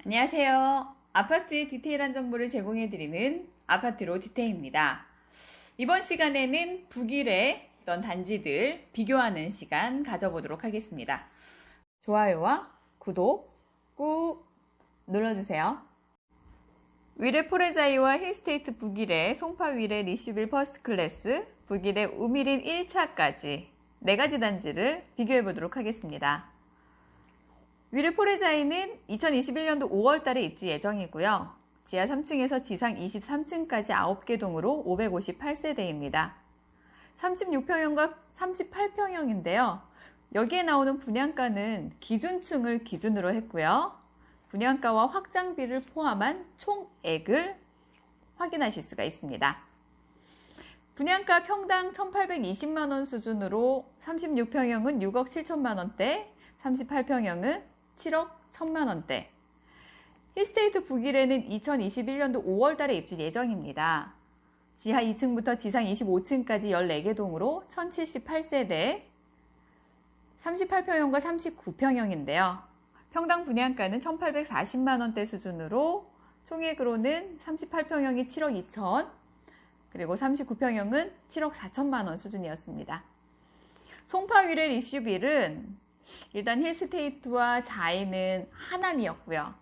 안녕하세요. 아파트의 디테일한 정보를 제공해드리는 아파트로 디테일입니다. 이번 시간에는 북일의 어떤 단지들 비교하는 시간 가져보도록 하겠습니다. 좋아요와 구독 꾹 눌러주세요. 위례 포레자이와 힐스테이트 북일의 송파 위례 리슈빌 퍼스트클래스, 북일의 우미린 1차까지 4가지 단지를 비교해보도록 하겠습니다. 위례 포레자이는 2021년도 5월달에 입주 예정이고요. 지하 3층에서 지상 23층까지 9개 동으로 558세대입니다. 36평형과 38평형인데요. 여기에 나오는 분양가는 기준층을 기준으로 했고요. 분양가와 확장비를 포함한 총액을 확인하실 수가 있습니다. 분양가 평당 1,820만원 수준으로 36평형은 6억 7천만원대, 38평형은 7억 1천만원대. 힐스테이트 북일에는 2021년도 5월달에 입주 예정입니다. 지하 2층부터 지상 25층까지 14개 동으로 1078세대, 38평형과 39평형인데요. 평당 분양가는 1,840만원대 수준으로 총액으로는 38평형이 7억 2천, 그리고 39평형은 7억 4천만원 수준이었습니다. 송파 위례 리슈빌은 일단 힐스테이트와 자이는 하남이었고요.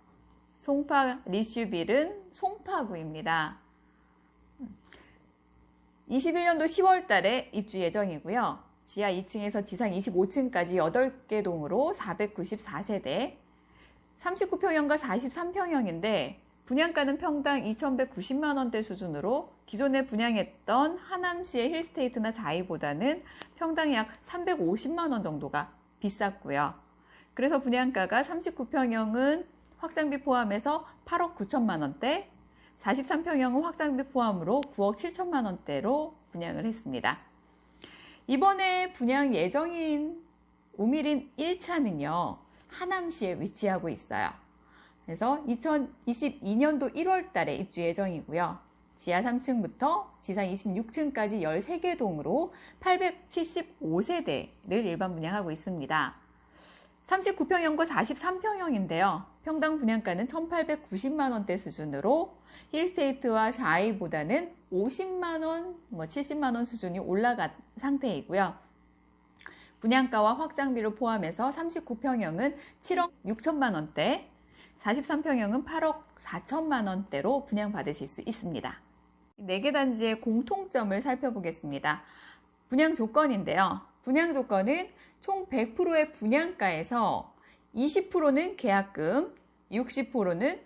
송파 리슈빌은 송파구입니다. 21년도 10월 달에 입주 예정이고요. 지하 2층에서 지상 25층까지 8개 동으로 494세대, 39평형과 43평형인데 분양가는 평당 2,190만원대 수준으로 기존에 분양했던 하남시의 힐스테이트나 자이보다는 평당 약 350만원 정도가 비쌌고요. 그래서 분양가가 39평형은 확장비 포함해서 8억 9천만원대, 43평형은 확장비 포함으로 9억 7천만원대로 분양을 했습니다. 이번에 분양 예정인 우미린 1차는요, 하남시에 위치하고 있어요. 그래서 2022년도 1월 달에 입주 예정이고요. 지하 3층부터 지상 26층까지 13개 동으로 875세대를 일반 분양하고 있습니다. 39평형과 43평형인데요. 평당 분양가는 1,890만원대 수준으로 힐스테이트와 자이보다는 50만원, 70만원 수준이 올라간 상태이고요. 분양가와 확장비를 포함해서 39평형은 7억 6천만원대, 43평형은 8억 4천만원대로 분양받으실 수 있습니다. 4개 단지의 공통점을 살펴보겠습니다. 분양 조건인데요. 분양 조건은 총 100%의 분양가에서 20%는 계약금, 60%는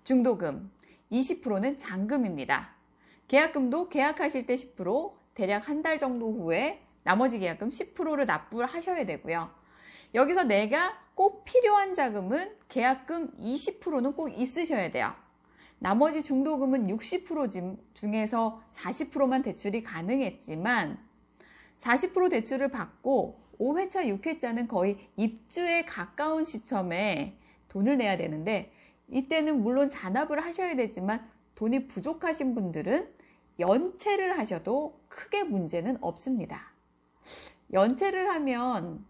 중도금, 20%는 잔금입니다. 계약금도 계약하실 때 10%, 대략 한 달 정도 후에 나머지 계약금 10%를 납부를 하셔야 되고요. 여기서 내가 꼭 필요한 자금은 계약금 20%는 꼭 있으셔야 돼요. 나머지 중도금은 60% 중에서 40%만 대출이 가능했지만 40% 대출을 받고 5회차, 6회차는 거의 입주에 가까운 시점에 돈을 내야 되는데 이때는 물론 잔압을 하셔야 되지만 돈이 부족하신 분들은 연체를 하셔도 크게 문제는 없습니다. 연체를 하면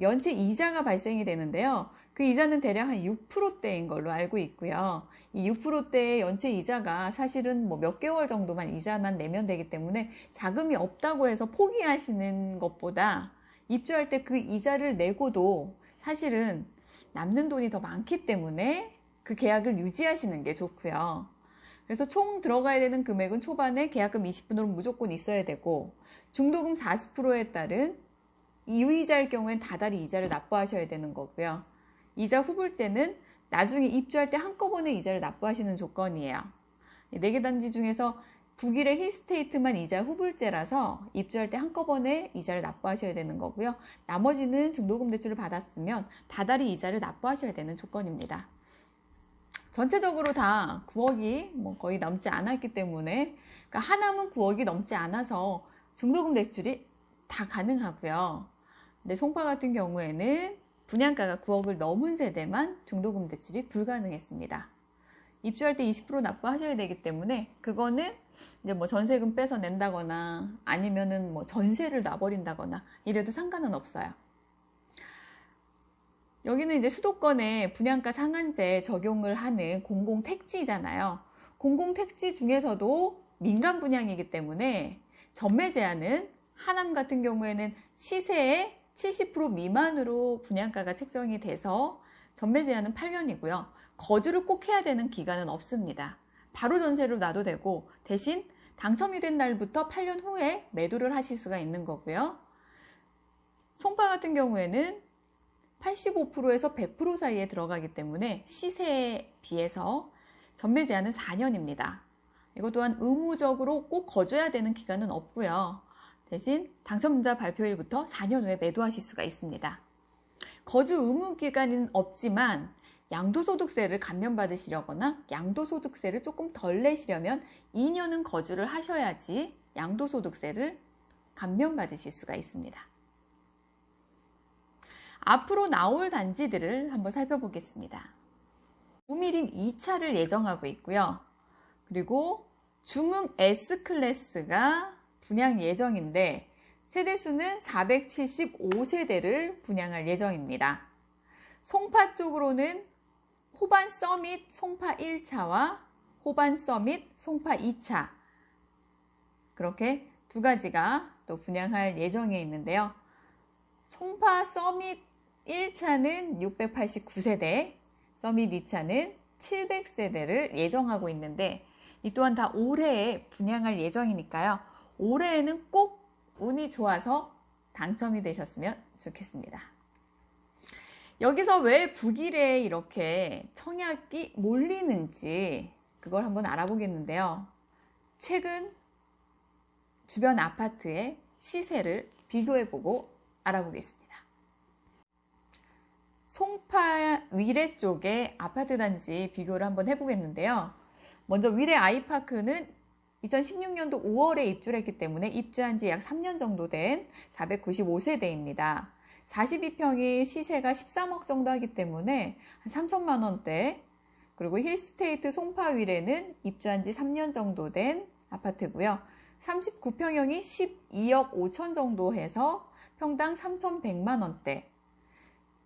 연체 이자가 발생이 되는데요. 그 이자는 대략 한 6%대인 걸로 알고 있고요. 이 6%대의 연체 이자가 사실은 뭐 몇 개월 정도만 이자만 내면 되기 때문에 자금이 없다고 해서 포기하시는 것보다 입주할 때 그 이자를 내고도 사실은 남는 돈이 더 많기 때문에 그 계약을 유지하시는 게 좋고요. 그래서 총 들어가야 되는 금액은 초반에 계약금 20%는 무조건 있어야 되고 중도금 40%에 따른 유이자일 경우엔 다달이 이자를 납부하셔야 되는 거고요. 이자 후불제는 나중에 입주할 때 한꺼번에 이자를 납부하시는 조건이에요. 4개 단지 중에서 북일의 힐스테이트만 이자 후불제라서 입주할 때 한꺼번에 이자를 납부하셔야 되는 거고요. 나머지는 중도금 대출을 받았으면 다달이 이자를 납부하셔야 되는 조건입니다. 전체적으로 다 9억이 거의 넘지 않았기 때문에 그러니까 하남은 9억이 넘지 않아서 중도금 대출이 다 가능하고요. 근데 송파 같은 경우에는 분양가가 9억을 넘은 세대만 중도금 대출이 불가능했습니다. 입주할 때 20% 납부하셔야 되기 때문에 그거는 이제 뭐 전세금 빼서 낸다거나 아니면은 뭐 전세를 놔버린다거나 이래도 상관은 없어요. 여기는 이제 수도권에 분양가 상한제 적용을 하는 공공택지잖아요. 공공택지 중에서도 민간 분양이기 때문에 전매 제한은 하남 같은 경우에는 시세의 70% 미만으로 분양가가 책정이 돼서 전매 제한은 8년이고요. 거주를 꼭 해야 되는 기간은 없습니다. 바로 전세로 놔도 되고 대신 당첨이 된 날부터 8년 후에 매도를 하실 수가 있는 거고요. 송파 같은 경우에는 85%에서 100% 사이에 들어가기 때문에 시세에 비해서 전매 제한은 4년입니다. 이것 또한 의무적으로 꼭 거줘야 되는 기간은 없고요. 대신 당첨자 발표일부터 4년 후에 매도하실 수가 있습니다. 거주 의무 기간은 없지만 양도소득세를 감면받으시려거나 양도소득세를 조금 덜 내시려면 2년은 거주를 하셔야지 양도소득세를 감면받으실 수가 있습니다. 앞으로 나올 단지들을 한번 살펴보겠습니다. 우미린 2차를 예정하고 있고요. 그리고 중흥 S클래스가 분양 예정인데 세대수는 475세대를 분양할 예정입니다. 송파 쪽으로는 호반 서밋 송파 1차와 호반 서밋 송파 2차 그렇게 두 가지가 또 분양할 예정에 있는데요. 송파 서밋 1차는 689세대, 서밋 2차는 700세대를 예정하고 있는데 이 또한 다 올해에 분양할 예정이니까요. 올해에는 꼭 운이 좋아서 당첨이 되셨으면 좋겠습니다. 여기서 왜 북일에 이렇게 청약이 몰리는지 그걸 한번 알아보겠는데요. 최근 주변 아파트의 시세를 비교해보고 알아보겠습니다. 송파 위례 쪽의 아파트 단지 비교를 한번 해보겠는데요. 먼저 위례 아이파크는 2016년도 5월에 입주를 했기 때문에 입주한 지 약 3년 정도 된 495세대입니다. 42평이 시세가 13억 정도 하기 때문에 한 3천만 원대, 그리고 힐스테이트 송파 위례는 입주한 지 3년 정도 된 아파트고요. 39평형이 12억 5천 정도 해서 평당 3,100만 원대.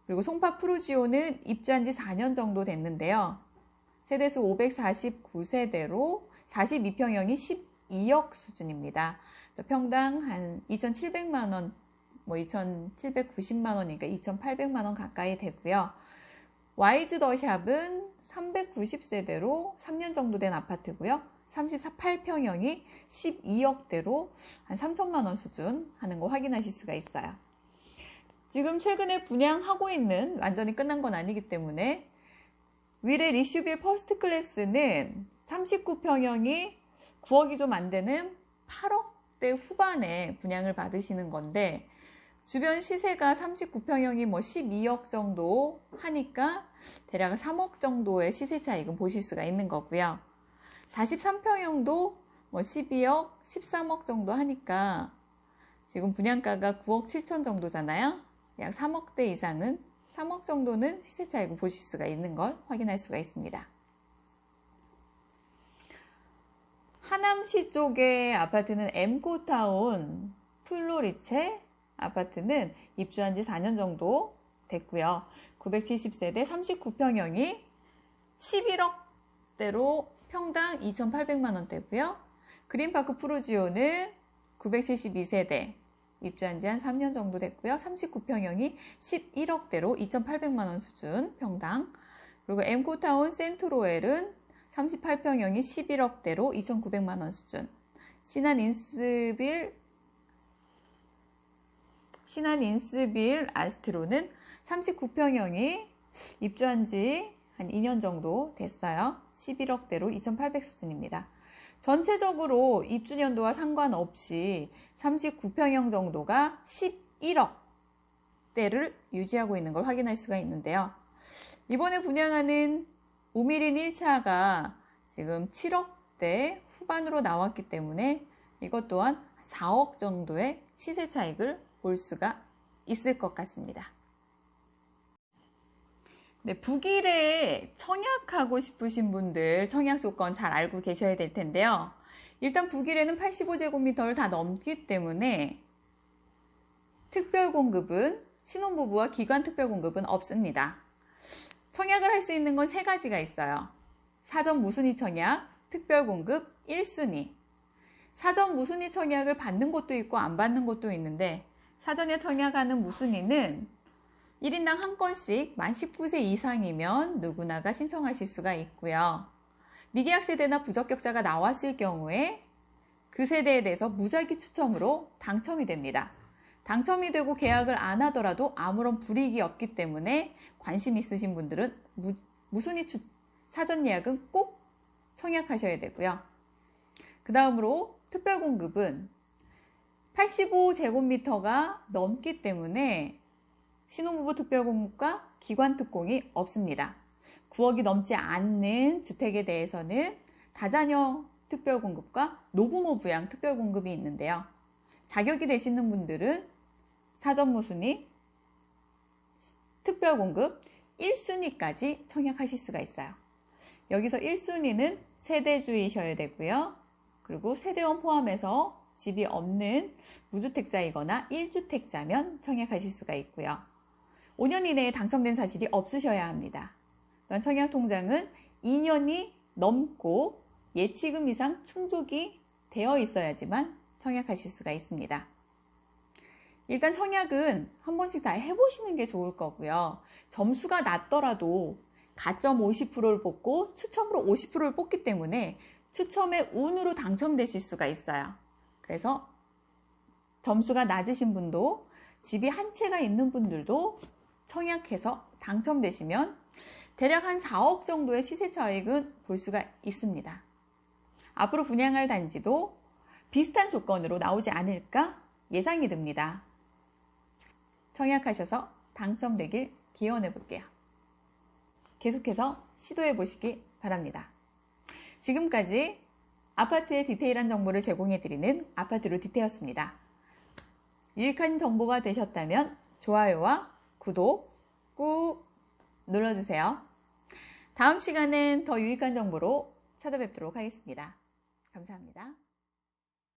그리고 송파 프루지오는 입주한 지 4년 정도 됐는데요. 세대수 549세대로 42평형이 12억 수준입니다. 평당 한 2,700만 원, 2,790만 원이니까 2,800만 원 가까이 되고요. 와이즈 더샵은 390세대로 3년 정도 된 아파트고요. 38평형이 12억대로 한 3천만 원 수준 하는 거 확인하실 수가 있어요. 지금 최근에 분양하고 있는, 완전히 끝난 건 아니기 때문에 위례 리슈빌 퍼스트 클래스는 39평형이 9억이 좀 안 되는 8억대 후반에 분양을 받으시는 건데 주변 시세가 39평형이 12억 정도 하니까 대략 3억 정도의 시세 차익은 보실 수가 있는 거고요. 43평형도 12억, 13억 정도 하니까 지금 분양가가 9억 7천 정도잖아요. 약 3억대 이상은, 3억 정도는 시세 차익을 보실 수가 있는 걸 확인할 수가 있습니다. 하남시 쪽의 아파트는 엠코타운 플로리체 아파트는 입주한 지 4년 정도 됐고요. 970세대 39평형이 11억대로 평당 2,800만 원대고요. 그린파크 프루지오는 972세대 입주한 지 한 3년 정도 됐고요. 39평형이 11억대로 2,800만 원 수준 평당. 그리고 엠코타운 센트로엘은 38평형이 11억대로 2,900만 원 수준. 신한 인스빌 아스트로는 39평형이 입주한 지 한 2년 정도 됐어요. 11억대로 2,800 수준입니다. 전체적으로 입주 연도와 상관없이 39평형 정도가 11억대를 유지하고 있는 걸 확인할 수가 있는데요. 이번에 분양하는 우미린 1차가 지금 7억대 후반으로 나왔기 때문에 이것 또한 4억 정도의 시세 차익을 볼 수가 있을 것 같습니다. 네, 북일에 청약하고 싶으신 분들 청약 조건 잘 알고 계셔야 될 텐데요. 일단 북일에는 85제곱미터를 다 넘기 때문에 특별 공급은 신혼부부와 기관특별공급은 없습니다. 청약을 할 수 있는 건 세 가지가 있어요. 사전 무순위 청약, 특별공급, 1순위. 사전 무순위 청약을 받는 곳도 있고 안 받는 곳도 있는데 사전에 청약하는 무순위는 1인당 한 건씩 만 19세 이상이면 누구나가 신청하실 수가 있고요. 미계약 세대나 부적격자가 나왔을 경우에 그 세대에 대해서 무작위 추첨으로 당첨이 됩니다. 당첨이 되고 계약을 안 하더라도 아무런 불이익이 없기 때문에 관심 있으신 분들은 무순위 사전 예약은 꼭 청약하셔야 되고요. 그 다음으로 특별공급은 85제곱미터가 넘기 때문에 신혼부부 특별공급과 기관특공이 없습니다. 9억이 넘지 않는 주택에 대해서는 다자녀 특별공급과 노부모 부양 특별공급이 있는데요. 자격이 되시는 분들은 사전무순위, 특별공급 1순위까지 청약하실 수가 있어요. 여기서 1순위는 세대주이셔야 되고요. 그리고 세대원 포함해서 집이 없는 무주택자이거나 1주택자면 청약하실 수가 있고요. 5년 이내에 당첨된 사실이 없으셔야 합니다. 또한 청약통장은 2년이 넘고 예치금 이상 충족이 되어 있어야지만 청약하실 수가 있습니다. 일단 청약은 한 번씩 다 해보시는 게 좋을 거고요. 점수가 낮더라도 가점 50%를 뽑고 추첨으로 50%를 뽑기 때문에 추첨의 운으로 당첨되실 수가 있어요. 그래서 점수가 낮으신 분도 집이 한 채가 있는 분들도 청약해서 당첨되시면 대략 한 4억 정도의 시세 차익은 볼 수가 있습니다. 앞으로 분양할 단지도 비슷한 조건으로 나오지 않을까 예상이 듭니다. 청약하셔서 당첨되길 기원해 볼게요. 계속해서 시도해 보시기 바랍니다. 지금까지 아파트의 디테일한 정보를 제공해 드리는 아파트로 디테였습니다. 유익한 정보가 되셨다면 좋아요와 구독 꾹 눌러주세요. 다음 시간엔 더 유익한 정보로 찾아뵙도록 하겠습니다. 감사합니다.